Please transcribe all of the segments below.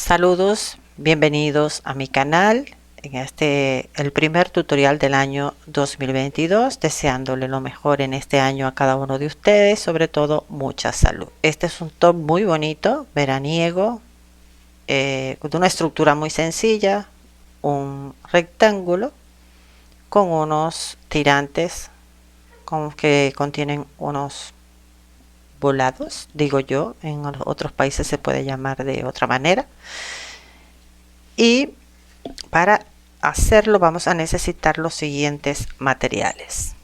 Saludos, bienvenidos a mi canal en el primer tutorial del año 2022, deseándole lo mejor en este año a cada uno de ustedes, sobre todo mucha salud. Este es un top muy bonito, veraniego, con una estructura muy sencilla, un rectángulo con unos tirantes que contienen unos volados, digo yo, en otros países se puede llamar de otra manera. Y para hacerlo vamos a necesitar los siguientes materiales: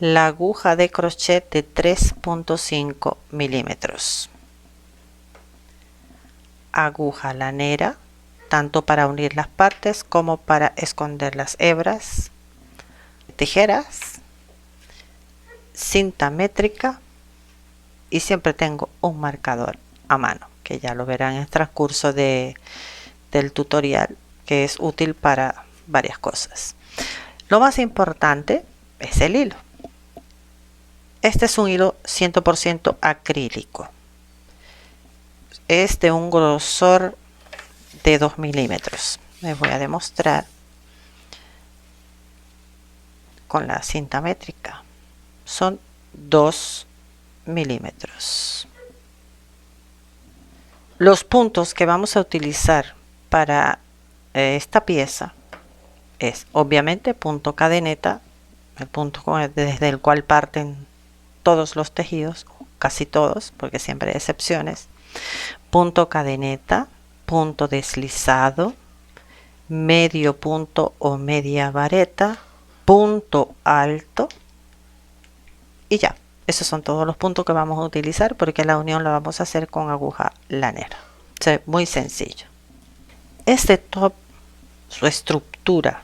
la aguja de crochet de 3.5 milímetros, aguja lanera, tanto para unir las partes como para esconder las hebras, tijeras, cinta métrica, y siempre tengo un marcador a mano, que ya lo verán en el transcurso del tutorial, que es útil para varias cosas. Lo más importante es el hilo. Este es un hilo 100% acrílico. Es de un grosor de 2 milímetros. Les voy a demostrar con la cinta métrica. Son 2 milímetros. Los puntos que vamos a utilizar para esta pieza es obviamente punto cadeneta, el punto desde el cual parten todos los tejidos, casi todos, porque siempre hay excepciones. Punto cadeneta, punto deslizado, medio punto o media vareta, punto alto, y ya. Esos son todos los puntos que vamos a utilizar, porque la unión la vamos a hacer con aguja lanera. O sea, muy sencillo. Este top, su estructura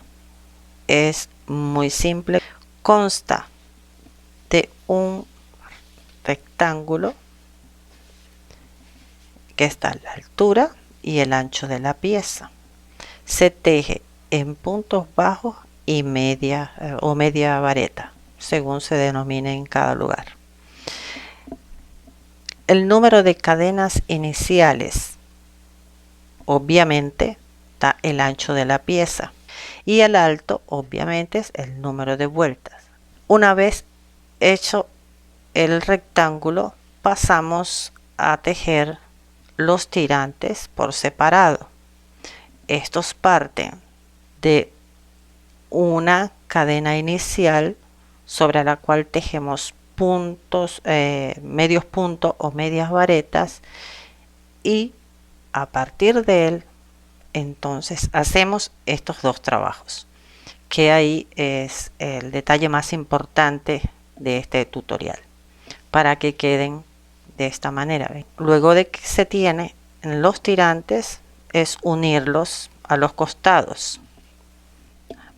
es muy simple. Consta de un rectángulo que está a la altura y el ancho de la pieza. Se teje en puntos bajos y media vareta, según se denomine en cada lugar. El número de cadenas iniciales, obviamente, da el ancho de la pieza, y el alto, obviamente, es el número de vueltas. Una vez hecho el rectángulo, pasamos a tejer los tirantes por separado. Estos parten de una cadena inicial sobre la cual tejemos puntos, medios puntos o medias varetas, y a partir de él entonces hacemos estos dos trabajos, que ahí es el detalle más importante de este tutorial, para que queden de esta manera. Luego de que se tiene los tirantes, es unirlos a los costados.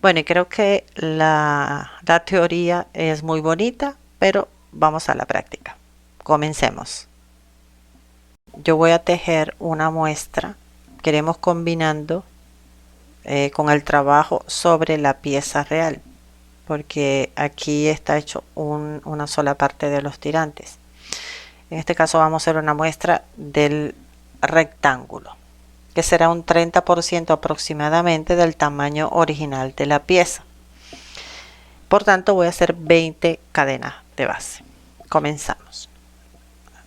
Bueno, y creo que la teoría es muy bonita, pero vamos a la práctica. Comencemos. Yo voy a tejer una muestra que iremos combinando con el trabajo sobre la pieza real, porque aquí está hecho una sola parte de los tirantes. En este caso vamos a hacer una muestra del rectángulo, que será un 30% aproximadamente del tamaño original de la pieza. Por tanto, voy a hacer 20 cadenas de base. Comenzamos.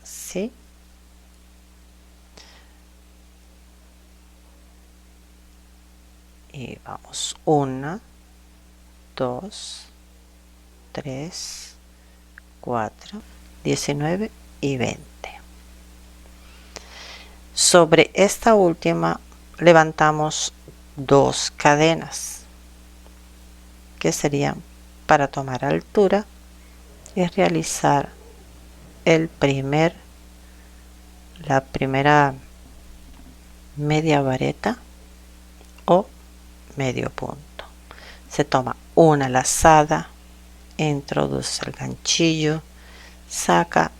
Así. Y vamos 1, 2, 3, 4, 19 y 20. Sobre esta última levantamos 2 cadenas, que serían para tomar altura y realizar la primera media vareta o medio punto. Se toma una lazada, introduce el ganchillo, saca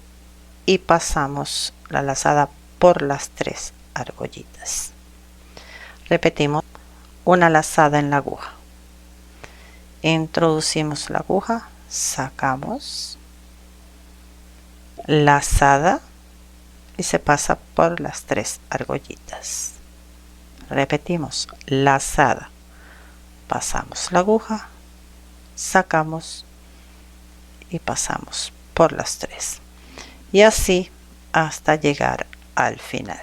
y pasamos la lazada por las 3 argollitas. Repetimos: una lazada en la aguja, introducimos la aguja, sacamos, lazada, y se pasa por las 3 argollitas. Repetimos, lazada, pasamos la aguja, sacamos y pasamos por las 3, y así hasta llegar al final.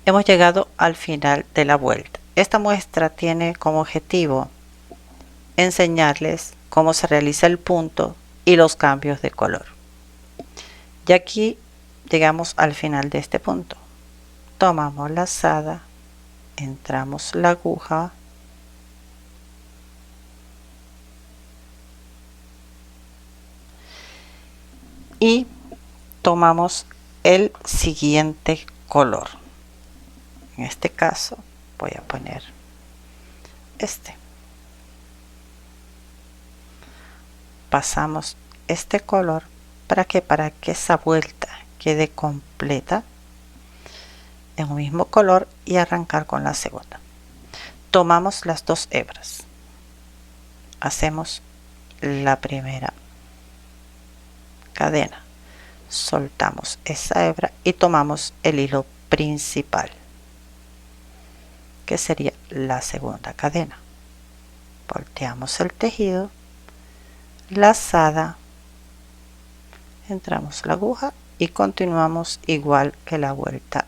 Hemos llegado al final de la vuelta. Esta muestra tiene como objetivo enseñarles cómo se realiza el punto y los cambios de color. Y aquí llegamos al final de este punto. Tomamos la lazada, entramos la aguja, y tomamos el siguiente color. En este caso voy a poner este. Pasamos este color para que esa vuelta quede completa en un mismo color y arrancar con la segunda. Tomamos las 2 hebras, hacemos la primera cadena, soltamos esa hebra y tomamos el hilo principal, que sería la segunda cadena. Volteamos el tejido, lazada, entramos la aguja y continuamos igual que la vuelta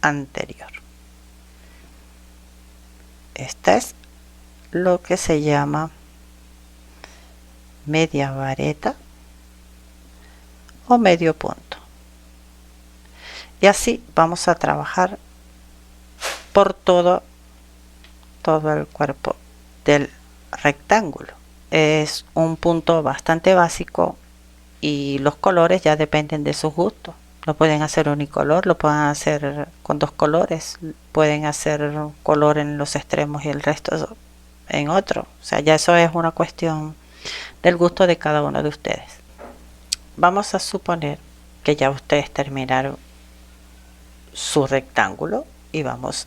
anterior. Esta es lo que se llama media vareta o medio punto, y así vamos a trabajar por todo el cuerpo del rectángulo. Es un punto bastante básico y los colores ya dependen de sus gustos. Lo pueden hacer unicolor, lo pueden hacer con 2 colores, pueden hacer un color en los extremos y el resto en otro. O sea, ya eso es una cuestión del gusto de cada uno de ustedes. Vamos a suponer que ya ustedes terminaron su rectángulo y vamos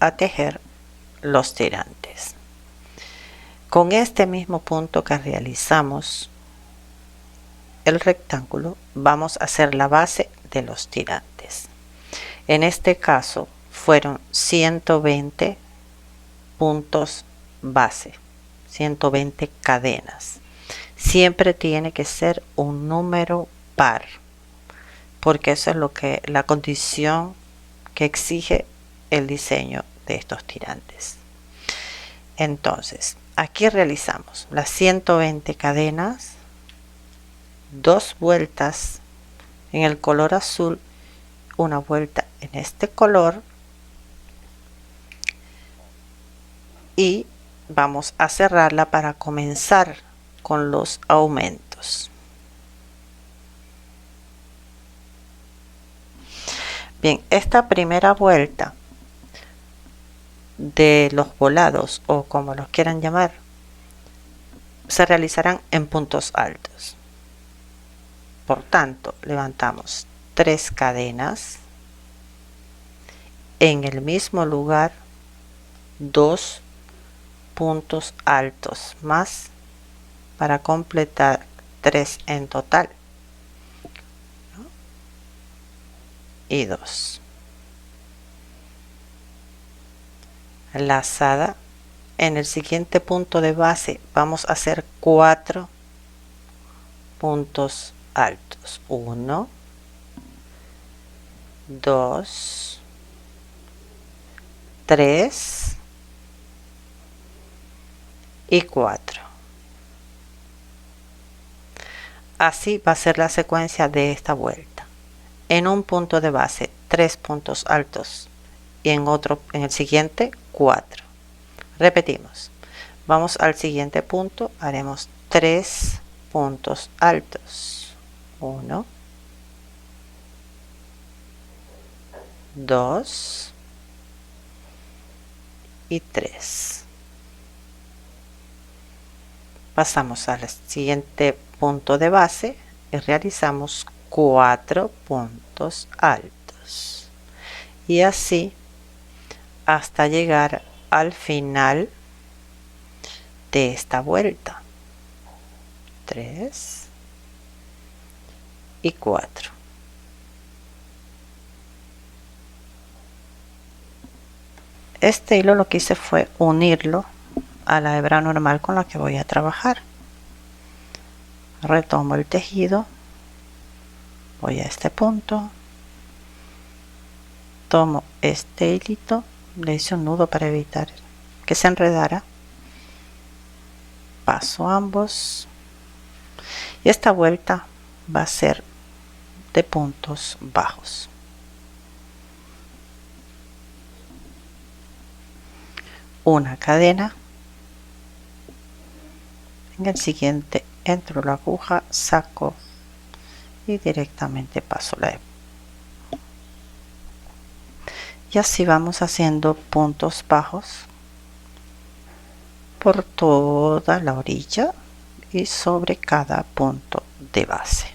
a tejer los tirantes. Con este mismo punto que realizamos el rectángulo, vamos a hacer la base de los tirantes. En este caso fueron 120 puntos base, 120 cadenas. Siempre tiene que ser un número par, porque eso es lo que la condición que exige el diseño de estos tirantes. Entonces, aquí realizamos las 120 cadenas, 2 vueltas en el color azul, una vuelta en este color, y vamos a cerrarla para comenzar con los aumentos. Bien, esta primera vuelta de los volados, o como los quieran llamar, se realizarán en puntos altos. Por tanto, levantamos 3 cadenas, en el mismo lugar 2 puntos altos más para completar 3 en total, ¿no? Y 2. Lazada, en el siguiente punto de base vamos a hacer 4 puntos altos. 1, 2, 3 y 4. Así va a ser la secuencia de esta vuelta. En un punto de base 3 puntos altos y en el siguiente 4. Repetimos. Vamos al siguiente punto, haremos 3 puntos altos. 1, 2 y 3. Pasamos al siguiente punto de base y realizamos 4 puntos altos, y así hasta llegar al final de esta vuelta. 3 y 4. Este hilo lo que hice fue unirlo a la hebra normal con la que voy a trabajar. Retomo el tejido, voy a este punto, tomo este hilito, le hice un nudo para evitar que se enredara, paso ambos y esta vuelta va a ser de puntos bajos. Una cadena, en el siguiente entro la aguja, saco y directamente paso la hebra. Y así vamos haciendo puntos bajos por toda la orilla y sobre cada punto de base.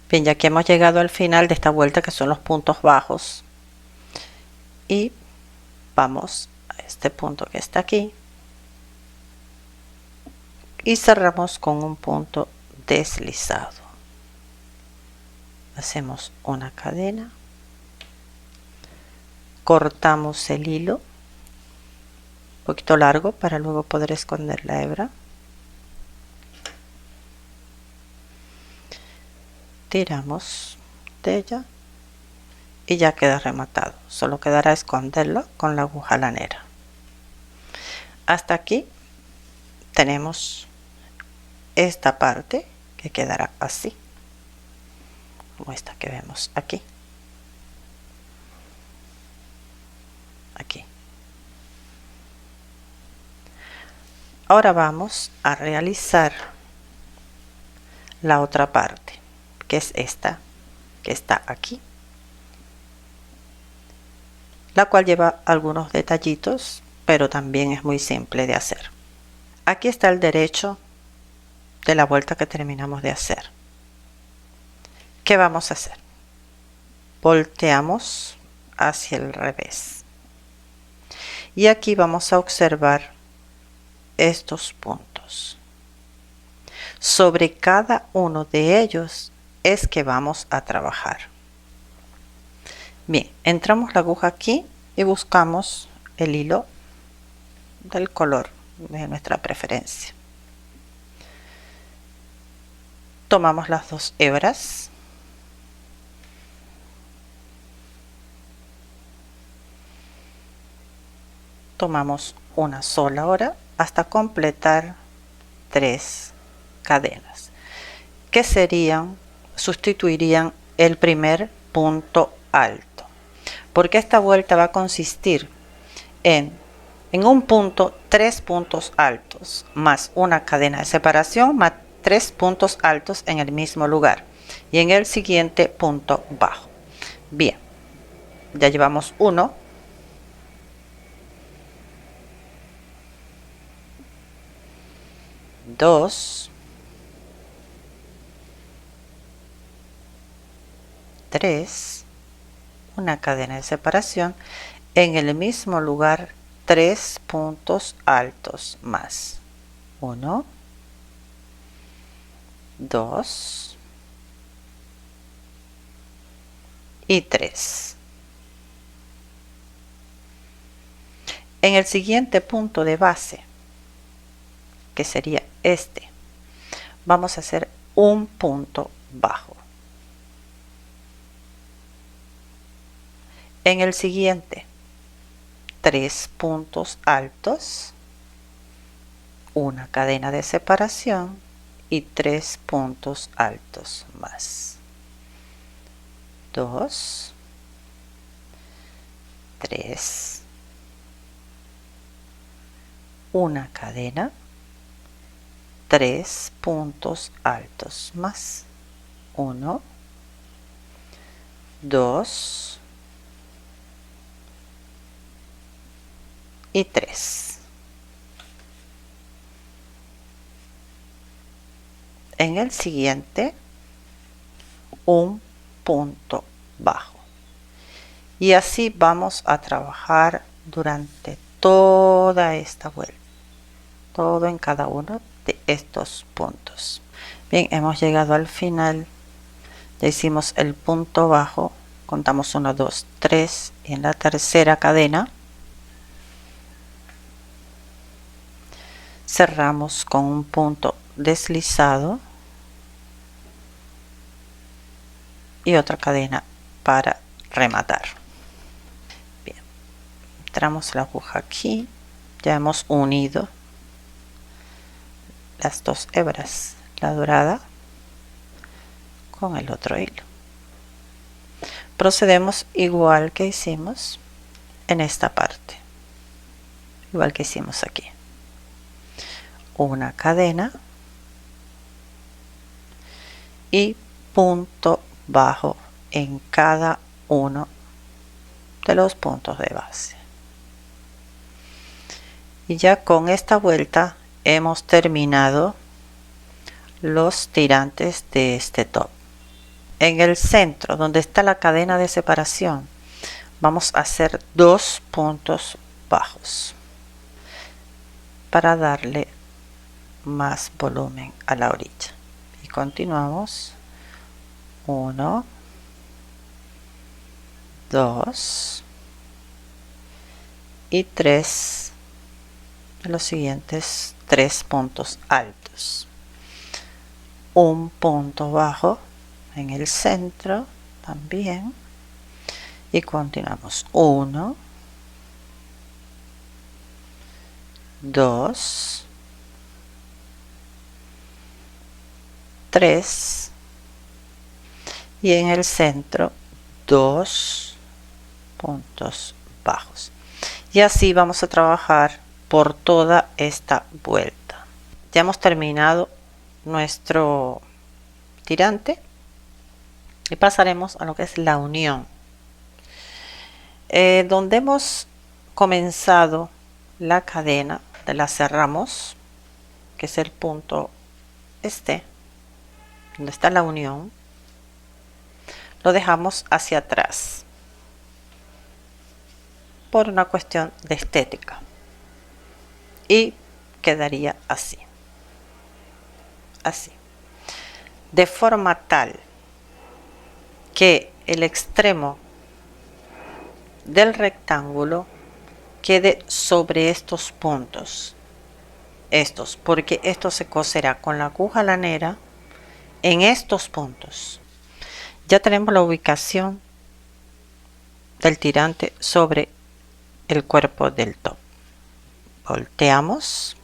Bien, ya que hemos llegado al final de esta vuelta, que son los puntos bajos, y vamos a este punto que está aquí y cerramos con un punto deslizado. Hacemos una cadena, cortamos el hilo un poquito largo para luego poder esconder la hebra, tiramos de ella y ya queda rematado. Solo quedará esconderlo con la aguja lanera. Hasta aquí tenemos esta parte que quedará así, como esta que vemos aquí. Aquí. Ahora vamos a realizar la otra parte, que es esta que está aquí, la cual lleva algunos detallitos, pero también es muy simple de hacer. Aquí está el derecho de la vuelta que terminamos de hacer. ¿Qué vamos a hacer? Volteamos hacia el revés y aquí vamos a observar estos puntos. Sobre cada uno de ellos es que vamos a trabajar. Bien, entramos la aguja aquí y buscamos el hilo del color de nuestra preferencia. Tomamos las dos hebras, tomamos una sola ahora hasta completar 3 cadenas que sustituirían el primer punto alto, porque esta vuelta va a consistir en un punto 3 puntos altos más una cadena de separación más 3 puntos altos en el mismo lugar y en el siguiente punto bajo. Bien, ya llevamos 1, 2, 3, una cadena de separación en el mismo lugar, 3 puntos altos más 1, 2 y 3. En el siguiente punto de base, que sería este, vamos a hacer un punto bajo. En el siguiente, 3 puntos altos, una cadena de separación y 3 puntos altos más. 2, 3, una cadena, 3 puntos altos más. 1, 2 y 3. En el siguiente, un punto bajo. Y así vamos a trabajar durante toda esta vuelta, todo en cada uno de estos puntos. Bien, hemos llegado al final Ya hicimos el punto bajo, contamos 1, 2, 3 y en la tercera cadena cerramos con un punto deslizado y otra cadena para rematar. Bien, entramos la aguja aquí, ya hemos unido las dos hebras, la dorada con el otro hilo. Procedemos igual que hicimos en esta parte, igual que hicimos aquí. Una cadena y punto bajo en cada uno de los puntos de base. Y ya con esta vuelta hemos terminado los tirantes de este top. En el centro, donde está la cadena de separación, vamos a hacer 2 puntos bajos para darle más volumen a la orilla. Y continuamos. 1, 2 y 3 de los siguientes 3 puntos altos. Un punto bajo en el centro también y continuamos. 1, 2, 3 y en el centro 2 puntos bajos. Y así vamos a trabajar por toda esta vuelta. Ya hemos terminado nuestro tirante y pasaremos a lo que es la unión. Donde hemos comenzado la cadena, la cerramos, que es el punto donde está la unión, lo dejamos hacia atrás por una cuestión de estética y quedaría así, de forma tal que el extremo del rectángulo quede sobre estos puntos, porque esto se coserá con la aguja lanera en estos puntos. Ya tenemos la ubicación del tirante sobre el cuerpo del top. Volteamos.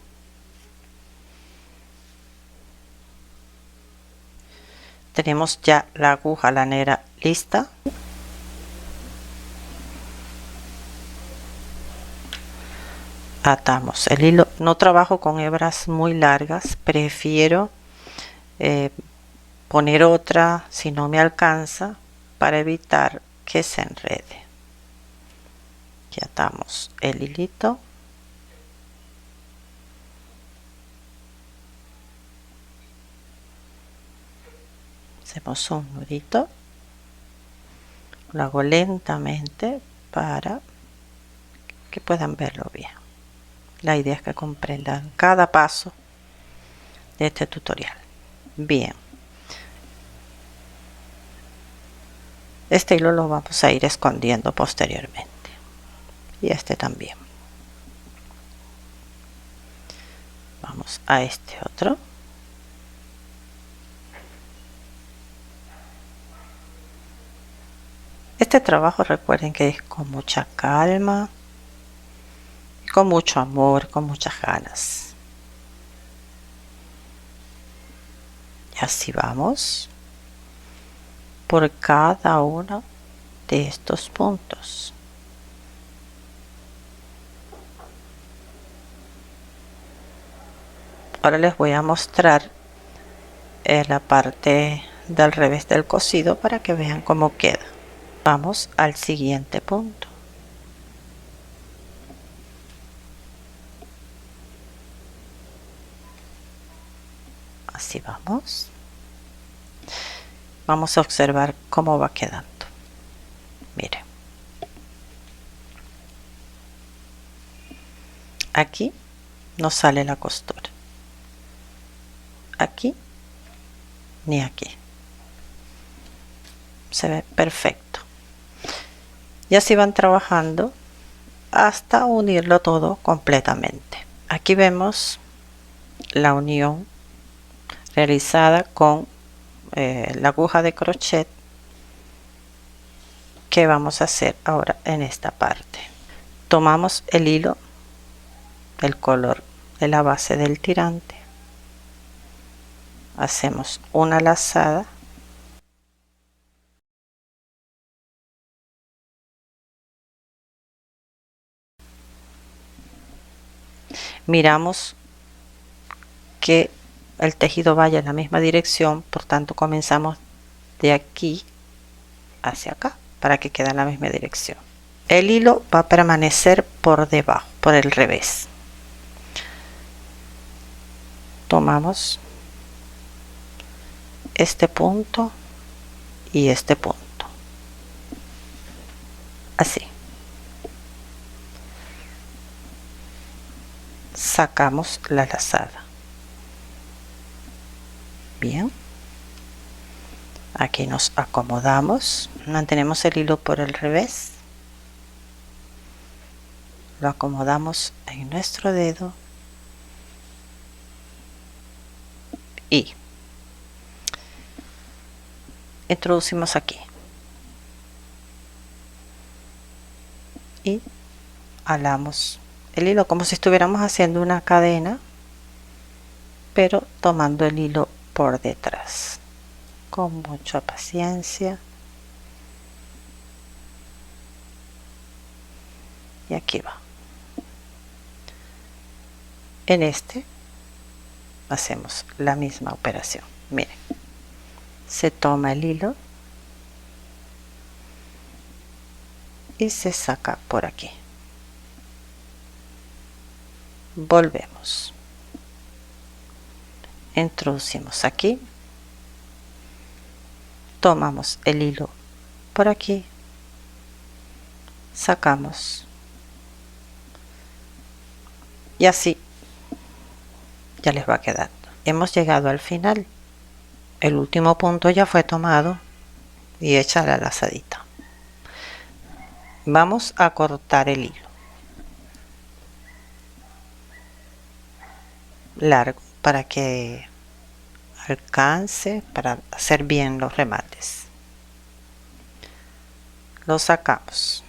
Tenemos ya la aguja lanera lista. Atamos el hilo. No trabajo con hebras muy largas, prefiero poner otra si no me alcanza para evitar que se enrede. Aquí atamos el hilito. Hacemos un nudito, lo hago lentamente para que puedan verlo bien. La idea es que comprendan cada paso de este tutorial. Bien, este hilo lo vamos a ir escondiendo posteriormente y este también. Vamos a este otro. Este trabajo recuerden que es con mucha calma, con mucho amor, con muchas ganas. Y así vamos por cada uno de estos puntos. Ahora les voy a mostrar la parte del revés del cosido para que vean cómo queda. Vamos al siguiente punto. Así vamos. Vamos a observar cómo va quedando. Miren. Aquí no sale la costura. Aquí ni aquí. se ve perfecto. Y así van trabajando hasta unirlo todo completamente. Aquí vemos la unión realizada con la aguja de crochet que vamos a hacer ahora en esta parte. Tomamos el hilo del color de la base del tirante, hacemos una lazada, miramos que el tejido vaya en la misma dirección, por tanto comenzamos de aquí hacia acá para que quede en la misma dirección. El hilo va a permanecer por debajo, por el revés. Tomamos este punto y este punto, así. Sacamos la lazada. Bien, aquí nos acomodamos, mantenemos el hilo por el revés, lo acomodamos en nuestro dedo y introducimos aquí y alamos el hilo como si estuviéramos haciendo una cadena, pero tomando el hilo por detrás con mucha paciencia. Y aquí va. En este hacemos la misma operación. Miren, se toma el hilo y se saca por aquí. Volvemos, introducimos aquí, tomamos el hilo por aquí, sacamos y así ya les va quedando. Hemos llegado al final, el último punto ya fue tomado y hecha la lazadita. Vamos a cortar el hilo largo para que alcance para hacer bien los remates. Lo sacamos,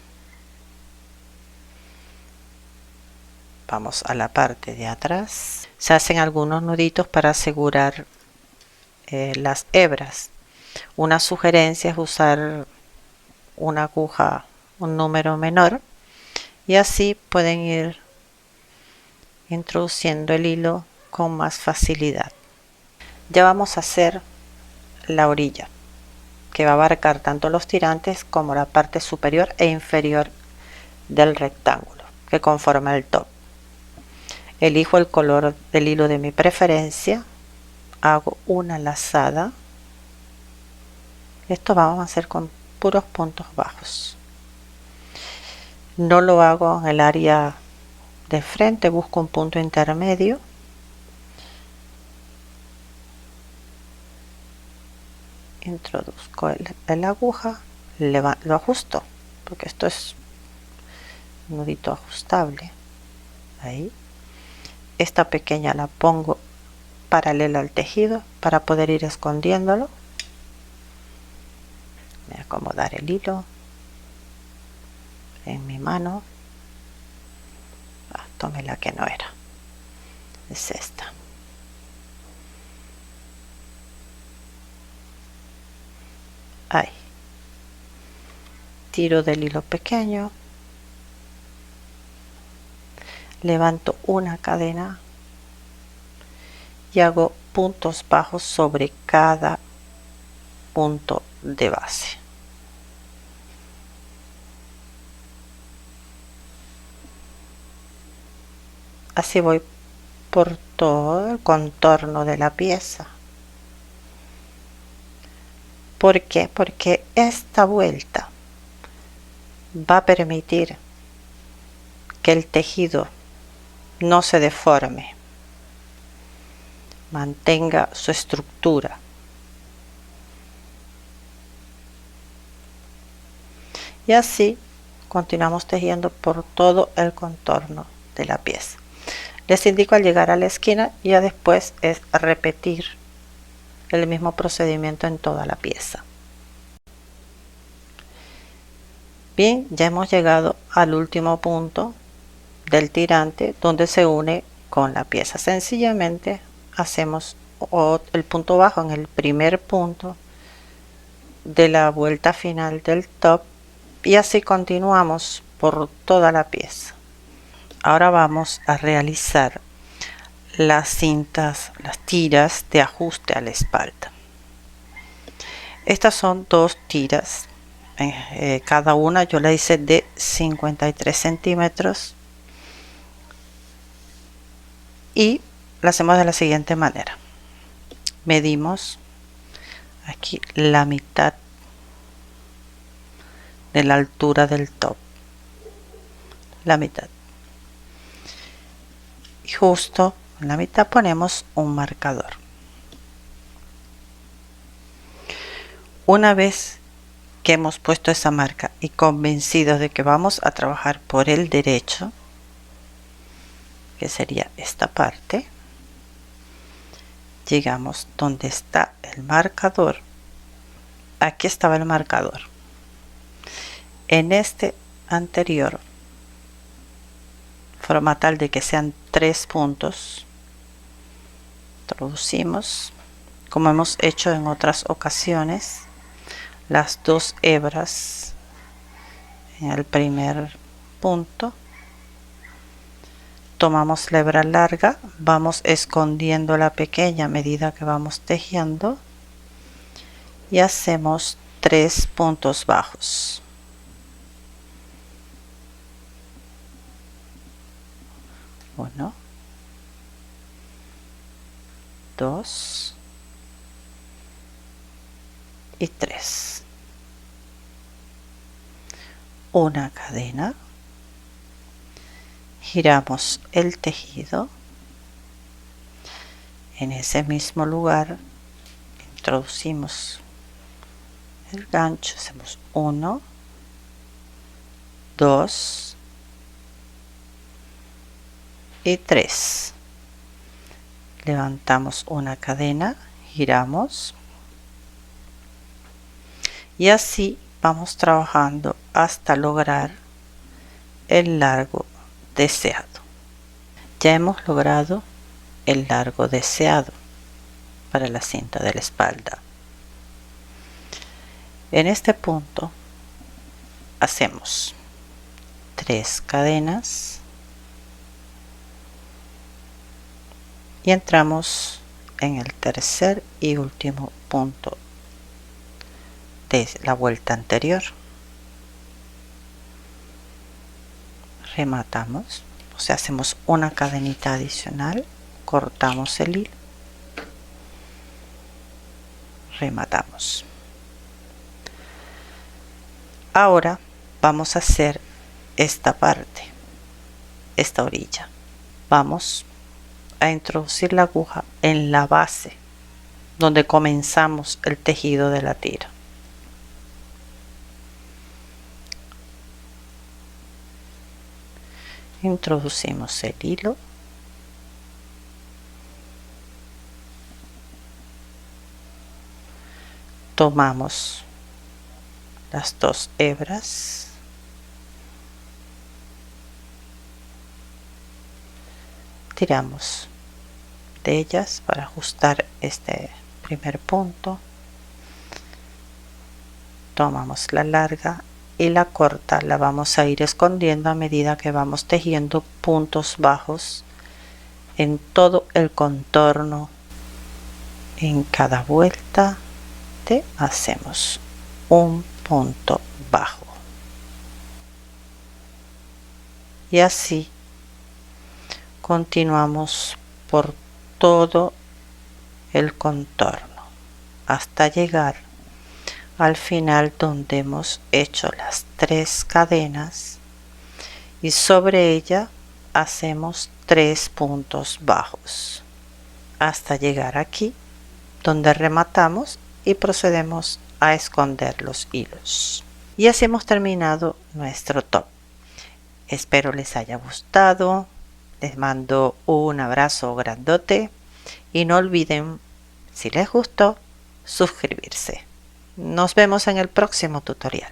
vamos a la parte de atrás, se hacen algunos nuditos para asegurar las hebras. Una sugerencia es usar una aguja, un número menor, y así pueden ir introduciendo el hilo con más facilidad. Ya vamos a hacer la orilla, que va a abarcar tanto los tirantes como la parte superior e inferior del rectángulo que conforma el top. Elijo el color del hilo de mi preferencia, hago una lazada. Esto vamos a hacer con puros puntos bajos. No lo hago en el área de frente, busco un punto intermedio. Introduzco la aguja, lo ajusto, porque esto es un nudito ajustable. Ahí. Esta pequeña la pongo paralela al tejido para poder ir escondiéndolo. Voy a acomodar el hilo en mi mano. Tomé la que no era, es esta. Ahí, tiro del hilo pequeño, levanto una cadena y hago puntos bajos sobre cada punto de base. Así voy por todo el contorno de la pieza. ¿Por qué? Porque esta vuelta va a permitir que el tejido no se deforme, mantenga su estructura. y así continuamos tejiendo por todo el contorno de la pieza. Les indico al llegar a la esquina, ya después es repetir el mismo procedimiento en toda la pieza. Bien, ya hemos llegado al último punto del tirante donde se une con la pieza. Sencillamente hacemos el punto bajo en el primer punto de la vuelta final del top y así continuamos por toda la pieza. Ahora vamos a realizar las cintas, las tiras de ajuste a la espalda. Estas son dos tiras, cada una yo la hice de 53 centímetros y la hacemos de la siguiente manera. Medimos aquí la mitad de la altura del top, la mitad, y justo en la mitad ponemos un marcador. Una vez que hemos puesto esa marca y convencidos de que vamos a trabajar por el derecho, que sería esta parte, llegamos donde está el marcador. Aquí estaba el marcador. En este anterior, forma tal de que sean 3 puntos, introducimos, como hemos hecho en otras ocasiones, las dos hebras en el primer punto. Tomamos la hebra larga, vamos escondiendo la pequeña a medida que vamos tejiendo y hacemos 3 puntos bajos. 1, 2 y 3. Una cadena, giramos el tejido, en ese mismo lugar introducimos el gancho, hacemos 1, 2 y 3. Levantamos una cadena, giramos y así vamos trabajando hasta lograr el largo deseado. Ya hemos logrado el largo deseado para la cinta de la espalda. En este punto hacemos 3 cadenas y entramos en el tercer y último punto de la vuelta anterior. Rematamos, o sea, hacemos una cadenita adicional, cortamos el hilo, rematamos. Ahora vamos a hacer esta parte, esta orilla. Vamos a introducir la aguja en la base donde comenzamos el tejido de la tira. Introducimos el hilo, tomamos las 2 hebras, tiramos de ellas para ajustar este primer punto, tomamos la larga y la corta la vamos a ir escondiendo a medida que vamos tejiendo puntos bajos en todo el contorno. En cada vuelta hacemos un punto bajo y así continuamos por todo el contorno hasta llegar al final donde hemos hecho las 3 cadenas y sobre ella hacemos 3 puntos bajos hasta llegar aquí donde rematamos y procedemos a esconder los hilos. Y así hemos terminado nuestro top. Espero les haya gustado. Les mando un abrazo grandote y no olviden, si les gustó, suscribirse. Nos vemos en el próximo tutorial.